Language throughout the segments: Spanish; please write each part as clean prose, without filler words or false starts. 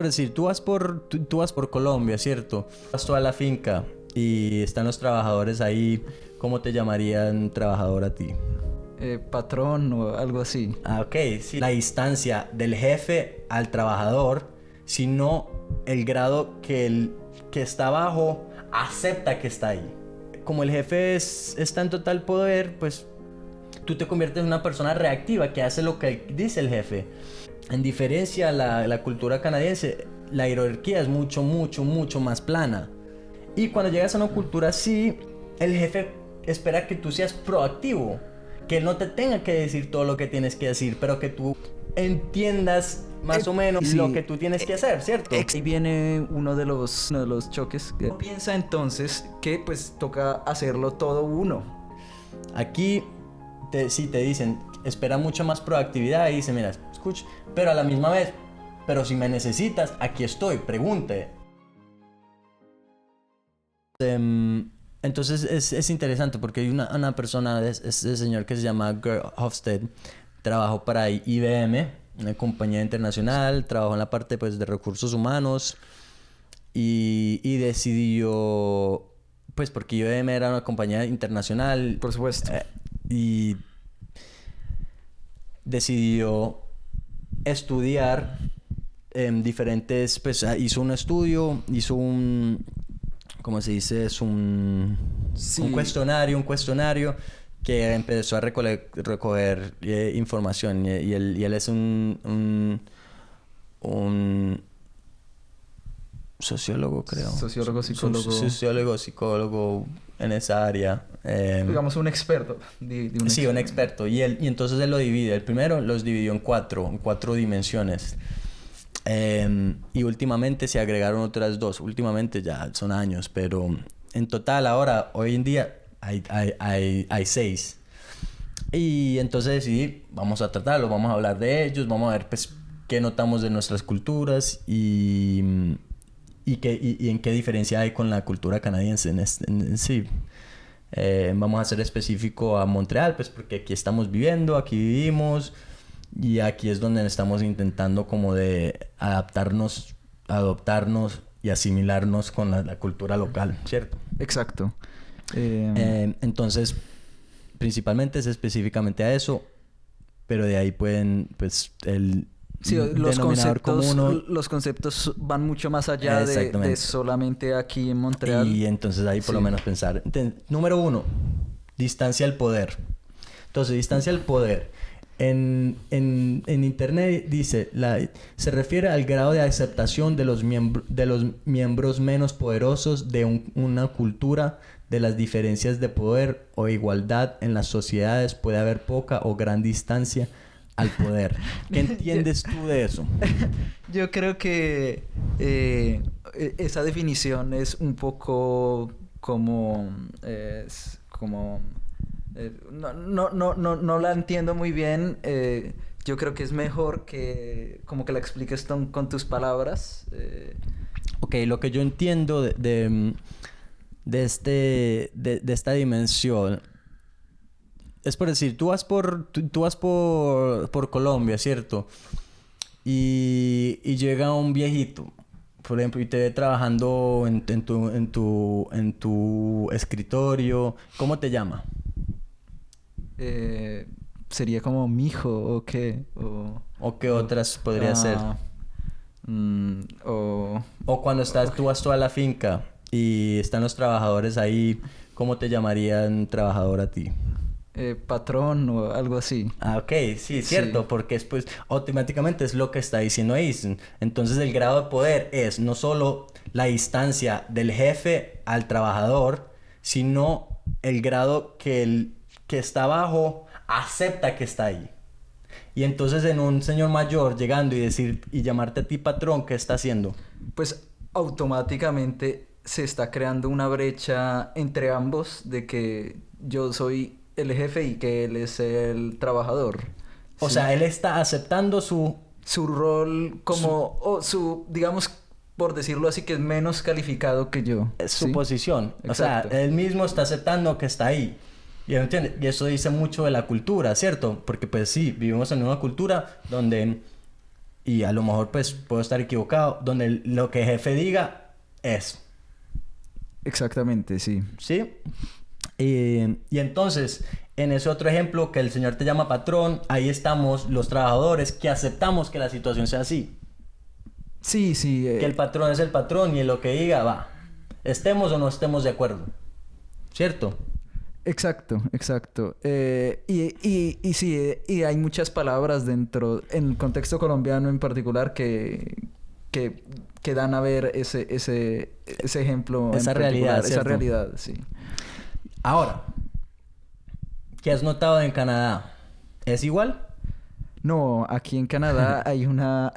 Es decir, tú vas por Colombia, ¿cierto? Vas toda la finca y están los trabajadores ahí. ¿Cómo te llamarían trabajador a ti? Patrón o algo así. Ah, ok, sí. La distancia del jefe al trabajador, sino el grado que el que está abajo acepta que está ahí. Como el jefe está en total poder, pues tú te conviertes en una persona reactiva que hace lo que dice el jefe. En diferencia a la cultura canadiense, la jerarquía es mucho más plana. Y cuando llegas a una cultura así, el jefe espera que tú seas proactivo, que él no te tenga que decir todo lo que tienes que decir, pero que tú entiendas más o menos sí, lo que tú tienes que hacer, ¿cierto? Ahí viene uno de los choques. Piensa entonces que pues toca hacerlo todo uno. Aquí sí te dicen, espera mucha más proactividad y dicen, mira, escucha, pero a la misma vez, pero si me necesitas, aquí estoy, pregunte. Entonces es interesante porque hay una persona, este señor que se llama Gert Hofstede, trabajó para IBM, una compañía internacional, trabajó en la parte pues, de recursos humanos y decidió, pues porque IBM era una compañía internacional. Por supuesto. Y decidió estudiar diferentes, pues hizo un estudio, hizo un, ¿cómo se dice? Es un cuestionario que empezó a recoger información y él es un sociólogo, creo. Sociólogo, psicólogo en esa área. Digamos un experto. Un experto. Y entonces él lo divide. El primero los dividió en cuatro dimensiones. Y últimamente se agregaron otras dos. Últimamente ya son años, pero en total ahora, hoy en día, hay 6. Y entonces decidí, vamos a tratarlo, vamos a hablar de ellos, vamos a ver pues qué notamos de nuestras culturas y en qué diferencia hay con la cultura canadiense en sí. Vamos a ser específico a Montreal, pues porque aquí estamos viviendo, aquí vivimos y aquí es donde estamos intentando como de adaptarnos y asimilarnos con la cultura local, ¿cierto? Exacto. Entonces, principalmente es específicamente a eso, pero de ahí pueden, pues, los conceptos van mucho más allá de solamente aquí en Montreal. Y entonces ahí por lo menos pensar. Número 1, distancia al poder. Entonces, distancia al poder. En internet dice, se refiere al grado de aceptación de los miembros menos poderosos de una cultura, de las diferencias de poder o igualdad en las sociedades. Puede haber poca o gran distancia al poder. ¿Qué entiendes tú de eso? Yo creo que esa definición es un poco como... no la entiendo muy bien. Yo creo que es mejor que como que la expliques con tus palabras. Ok, lo que yo entiendo de esta dimensión es por decir, tú vas por Colombia, ¿cierto? Y llega un viejito, por ejemplo, y te ve trabajando en tu escritorio. ¿Cómo te llama? ¿Sería como mijo o qué? ¿O qué otras podría ser? O cuando tú vas toda la finca y están los trabajadores ahí, ¿cómo te llamarían trabajador a ti? Patrón o algo así. Ah, ok, sí, cierto, porque pues automáticamente es lo que está diciendo ahí. Entonces el grado de poder es no solo la distancia del jefe al trabajador, sino el grado que el que está abajo acepta que está ahí. Y entonces en un señor mayor llegando y llamarte a ti patrón, ¿qué está haciendo? Pues automáticamente se está creando una brecha entre ambos de que yo soy el jefe y que él es el trabajador. O sea, él está aceptando su rol como digamos, por decirlo así, que es menos calificado que yo. Su posición. Exacto. O sea, él mismo está aceptando que está ahí. Y eso dice mucho de la cultura, ¿cierto? Porque pues sí, vivimos en una cultura donde y a lo mejor pues puedo estar equivocado, donde lo que el jefe diga es. Exactamente, sí. ¿Sí? Y entonces, en ese otro ejemplo, que el señor te llama patrón, ahí estamos los trabajadores que aceptamos que la situación sea así. Sí, sí. Que el patrón es el patrón y en lo que diga va. Estemos o no estemos de acuerdo. ¿Cierto? Exacto, exacto. Y sí, y hay muchas palabras dentro, en el contexto colombiano en particular, que dan a ver ese ejemplo. Esa en realidad, particular, esa ¿cierto? realidad, sí. Ahora, ¿qué has notado en Canadá? ¿Es igual? No, aquí en Canadá hay una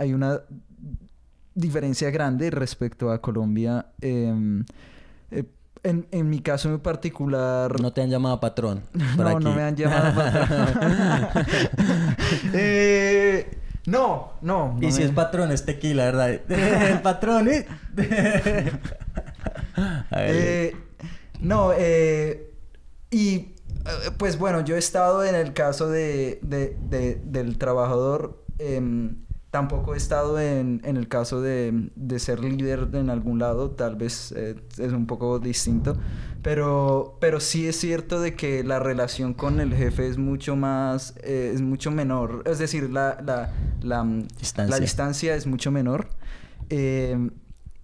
diferencia grande respecto a Colombia. En mi caso en particular... No te han llamado patrón por aquí. No me han llamado patrón. No Y si me- es patrón, es tequila, ¿verdad? El patrón, ¿eh? A ver. No, pues bueno, yo he estado en el caso del trabajador. Tampoco he estado en el caso de ser líder en algún lado. Tal vez es un poco distinto. Pero sí es cierto de que la relación con el jefe es mucho más... es mucho menor. Es decir, la distancia es mucho menor.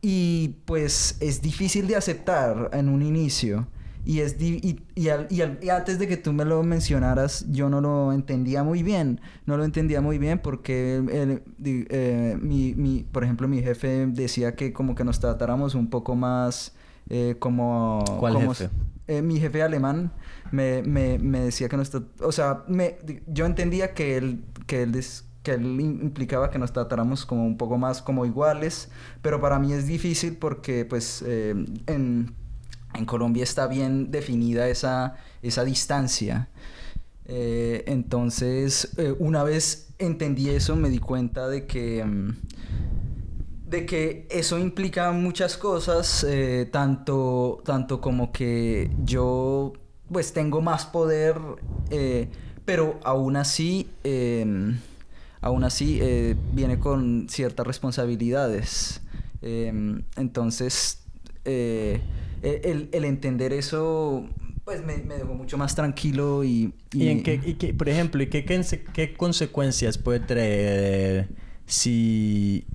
Y pues es difícil de aceptar en un inicio. Y antes de que tú me lo mencionaras, yo no lo entendía muy bien. No lo entendía muy bien porque, por ejemplo, mi jefe decía que como que nos tratáramos un poco más como... ¿Cuál como jefe? Mi jefe alemán me decía que o sea, yo entendía que él implicaba que nos tratáramos como un poco más como iguales, pero para mí es difícil porque pues en Colombia está bien definida esa distancia. Entonces, una vez entendí eso, me di cuenta de que eso implica muchas cosas, tanto como que yo pues tengo más poder, pero aún así viene con ciertas responsabilidades. Entonces, el entender eso pues me dejó mucho más tranquilo ¿Y en qué, por ejemplo, qué consecuencias puede traer si...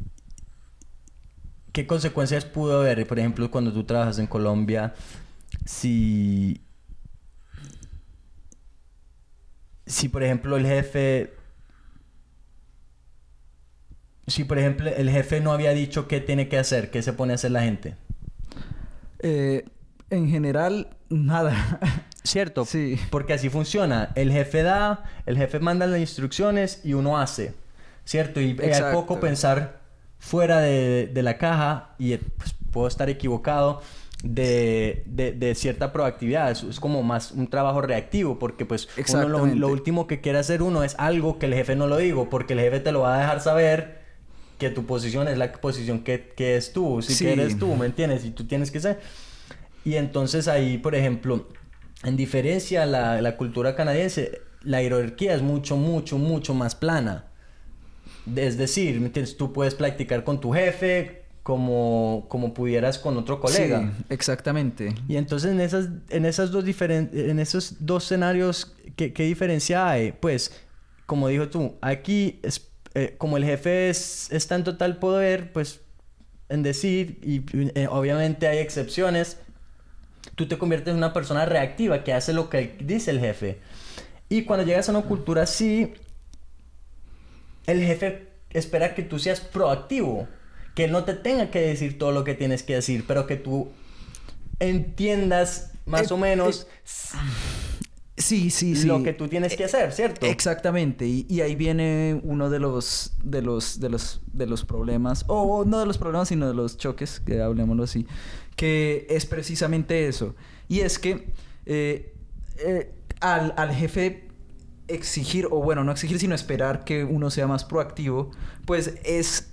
¿Qué consecuencias pudo haber, por ejemplo, cuando tú trabajas en Colombia, si por ejemplo el jefe no había dicho qué tiene que hacer, qué se pone a hacer la gente? En general, nada. ¿Cierto? Sí. Porque así funciona. El jefe manda las instrucciones y uno hace. ¿Cierto? Y hay Exacto. poco pensar fuera de la caja y pues, puedo estar equivocado de cierta proactividad. Es como más un trabajo reactivo porque pues uno lo último que quiere hacer uno es algo que el jefe no lo digo porque el jefe te lo va a dejar saber que tu posición es la posición que es tú. Si Sí. que eres tú, ¿me entiendes? Y tú tienes que ser... Y entonces ahí, por ejemplo, en diferencia a la cultura canadiense, la jerarquía es mucho más plana. Es decir, ¿me entiendes? Tú puedes practicar con tu jefe como pudieras con otro colega. Sí, exactamente. Y entonces en esos dos escenarios, ¿qué diferencia hay? Pues, como dijo tú, aquí como el jefe está en total poder, pues, en decir, y obviamente hay excepciones, tú te conviertes en una persona reactiva que hace lo que dice el jefe. Y cuando llegas a una cultura así, el jefe espera que tú seas proactivo, que él no te tenga que decir todo lo que tienes que decir, pero que tú entiendas más o menos sí. lo que tú tienes que hacer, ¿cierto? Exactamente. Y ahí viene uno de los problemas, o no de los problemas, sino de los choques, que hablemoslo así, que es precisamente eso. Y es que al jefe exigir, o bueno, no exigir, sino esperar que uno sea más proactivo, pues es...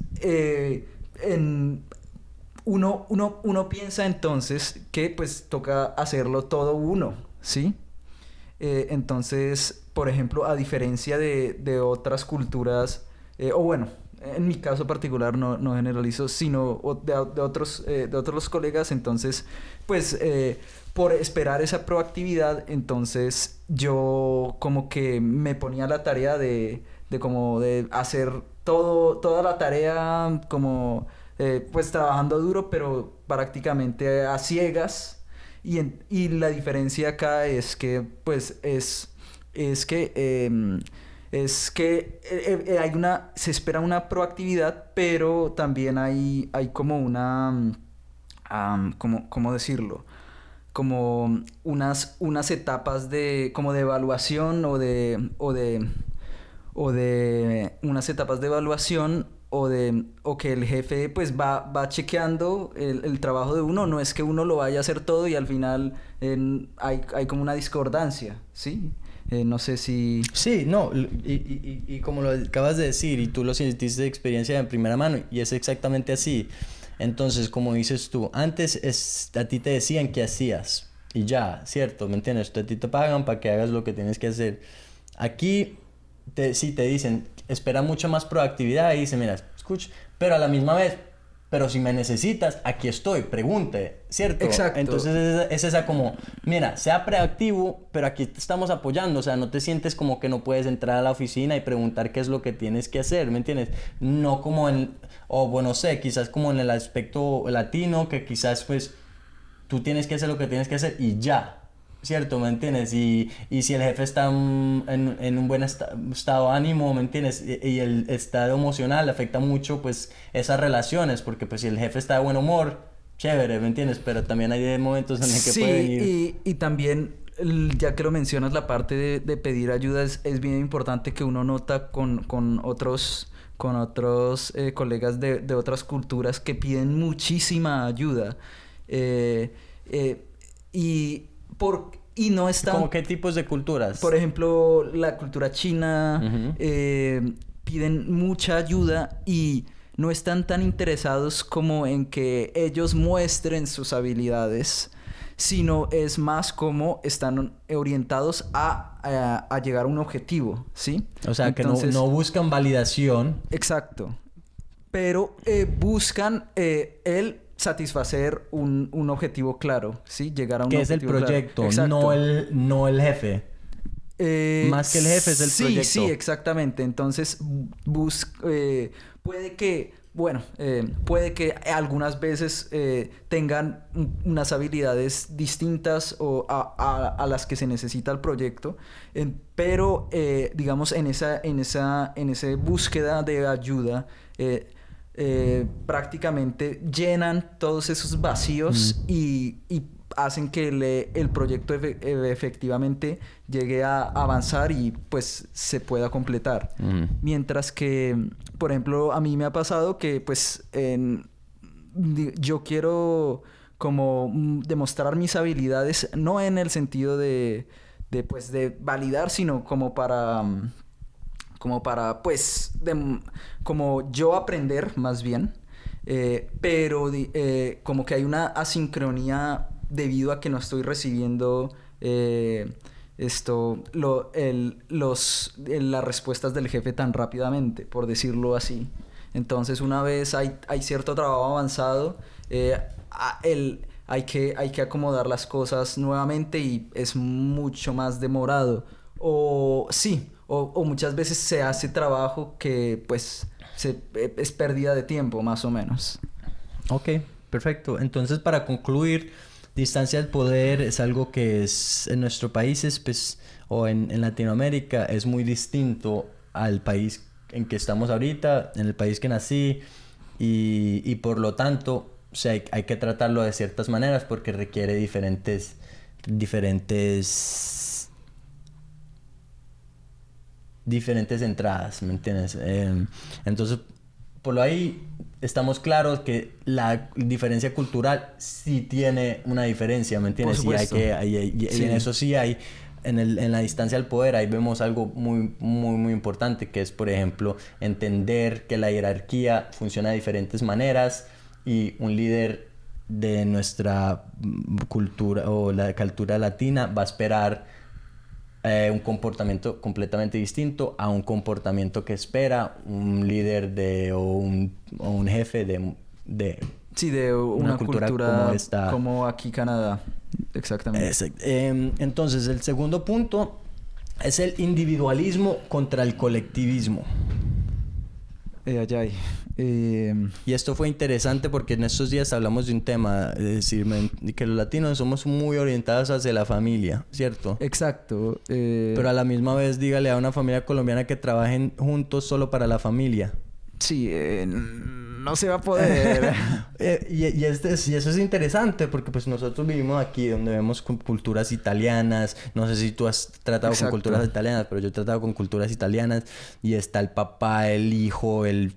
uno piensa entonces que pues toca hacerlo todo uno, ¿sí? Entonces, por ejemplo, a diferencia de otras culturas, o bueno, en mi caso particular no generalizo, sino de otros colegas, entonces, pues, por esperar esa proactividad, entonces yo como que me ponía la tarea de como de hacer toda la tarea como, pues, trabajando duro, pero prácticamente a ciegas, y la diferencia acá es que, pues, es que se espera una proactividad, pero también hay como una, ¿cómo decirlo? Como unas etapas como de evaluación o de unas etapas de evaluación o que el jefe pues va chequeando el trabajo de uno. No es que uno lo vaya a hacer todo y al final hay como una discordancia, ¿sí? No sé si... Sí, no, y como lo acabas de decir, y tú lo sentiste de experiencia de primera mano, y es exactamente así. Entonces, como dices tú, antes a ti te decían qué hacías, y ya, ¿cierto? ¿Me entiendes? A ti te pagan para que hagas lo que tienes que hacer. Aquí, sí te dicen, espera mucha más proactividad, y dicen, mira, escucha, pero a la misma vez... Pero si me necesitas, aquí estoy, pregunte, ¿cierto? Exacto. Entonces es esa como, mira, sea proactivo, pero aquí te estamos apoyando, o sea, no te sientes como que no puedes entrar a la oficina y preguntar qué es lo que tienes que hacer, ¿me entiendes? No como o bueno, sé, quizás como en el aspecto latino, que quizás pues tú tienes que hacer lo que tienes que hacer y ya. ¿Cierto? ¿Me entiendes? Y si el jefe está en un buen estado de ánimo, ¿me entiendes? Y el estado emocional afecta mucho, pues, esas relaciones, porque, pues, si el jefe está de buen humor, chévere, ¿me entiendes? Pero también hay momentos en los que puede venir... y también, ya que lo mencionas, la parte de pedir ayuda es bien importante, que uno nota con otros colegas de otras culturas que piden muchísima ayuda. Eh, eh, y... Y no están... ¿Cómo qué tipos de culturas? Por ejemplo, la cultura china, piden mucha ayuda y no están tan interesados como en que ellos muestren sus habilidades, sino es más como están orientados a llegar a un objetivo, ¿sí? O sea, entonces, que no buscan validación. Exacto. Pero buscan el satisfacer un objetivo claro, ¿sí? Llegar a un objetivo claro. Que es el proyecto, no el jefe. Más que el jefe es el proyecto. Sí, exactamente. Entonces, puede que algunas veces tengan unas habilidades distintas a las que se necesita el proyecto, pero digamos en esa búsqueda de ayuda, prácticamente llenan todos esos vacíos y hacen que el proyecto efectivamente llegue a avanzar y pues se pueda completar. Mientras que, por ejemplo, a mí me ha pasado que pues yo quiero como demostrar mis habilidades, no en el sentido de validar, sino como para pues, como yo aprender más bien, pero como que hay una asincronía debido a que no estoy recibiendo las respuestas del jefe tan rápidamente, por decirlo así. Entonces, una vez hay cierto trabajo avanzado, hay que acomodar las cosas nuevamente y es mucho más demorado. O muchas veces se hace trabajo que pues es pérdida de tiempo, más o menos. Ok, perfecto. Entonces, para concluir, distancia del poder es algo que es en nuestros países, pues, o en Latinoamérica, es muy distinto al país en que estamos ahorita, en el país que nací, y por lo tanto, o sea, hay que tratarlo de ciertas maneras porque requiere diferentes entradas, ¿me entiendes? Entonces, por lo ahí estamos claros que la diferencia cultural sí tiene una diferencia, ¿me entiendes? Por supuesto. Y en eso sí hay, en la distancia al poder, ahí vemos algo muy, muy, muy importante, que es, por ejemplo, entender que la jerarquía funciona de diferentes maneras y un líder de nuestra cultura o la cultura latina va a esperar un comportamiento completamente distinto a un comportamiento que espera un líder o un jefe de Sí, de una cultura como esta. como aquí Canadá. Exactamente. Entonces, el segundo punto es el individualismo contra el colectivismo. Allá hay. Y esto fue interesante porque en estos días hablamos de un tema, es decir, que los latinos somos muy orientados hacia la familia, ¿cierto? Exacto. Pero a la misma vez, dígale a una familia colombiana que trabajen juntos solo para la familia. Sí, no se va a poder. y eso es interesante porque pues nosotros vivimos aquí donde vemos culturas italianas. No sé si tú has tratado con culturas italianas, pero yo he tratado con culturas italianas y está el papá, el hijo, el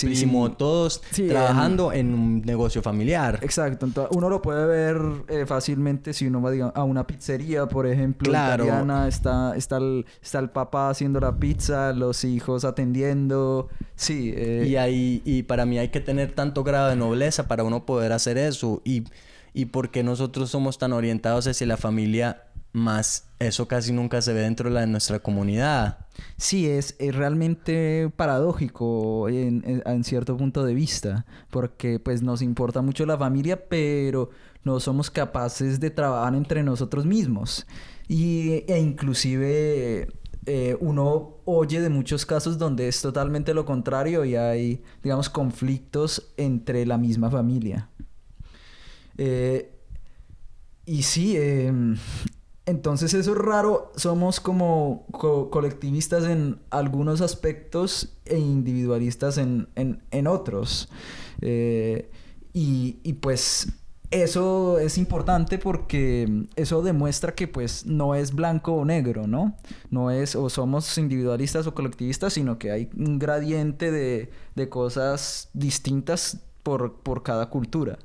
primo, todos trabajando en un negocio familiar. Exacto. Entonces, uno lo puede ver fácilmente si uno va, digamos, a una pizzería, por ejemplo, italiana. Está el papá haciendo la pizza, los hijos atendiendo. Sí. Y para mí hay que tener tanto grado de nobleza para uno poder hacer eso. Y porque nosotros somos tan orientados hacia la familia, más eso casi nunca se ve dentro de nuestra comunidad. Sí, es realmente paradójico en cierto punto de vista, porque pues nos importa mucho la familia, pero no somos capaces de trabajar entre nosotros mismos. E inclusive uno oye de muchos casos donde es totalmente lo contrario y hay, digamos, conflictos entre la misma familia. Y sí, entonces eso es raro. Somos como colectivistas en algunos aspectos e individualistas en otros. Y pues eso es importante porque eso demuestra que pues no es blanco o negro, ¿no? No es o somos individualistas o colectivistas, sino que hay un gradiente de cosas distintas por cada cultura.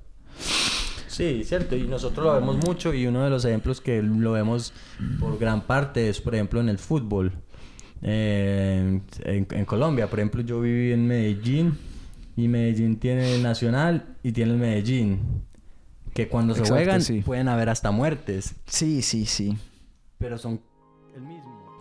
Sí, cierto, y nosotros lo vemos mucho y uno de los ejemplos que lo vemos por gran parte es, por ejemplo, en el fútbol. En Colombia, por ejemplo, yo viví en Medellín y Medellín tiene el Nacional y tiene el Medellín, que cuando se juegan pueden haber hasta muertes. Sí. Pero son el mismo.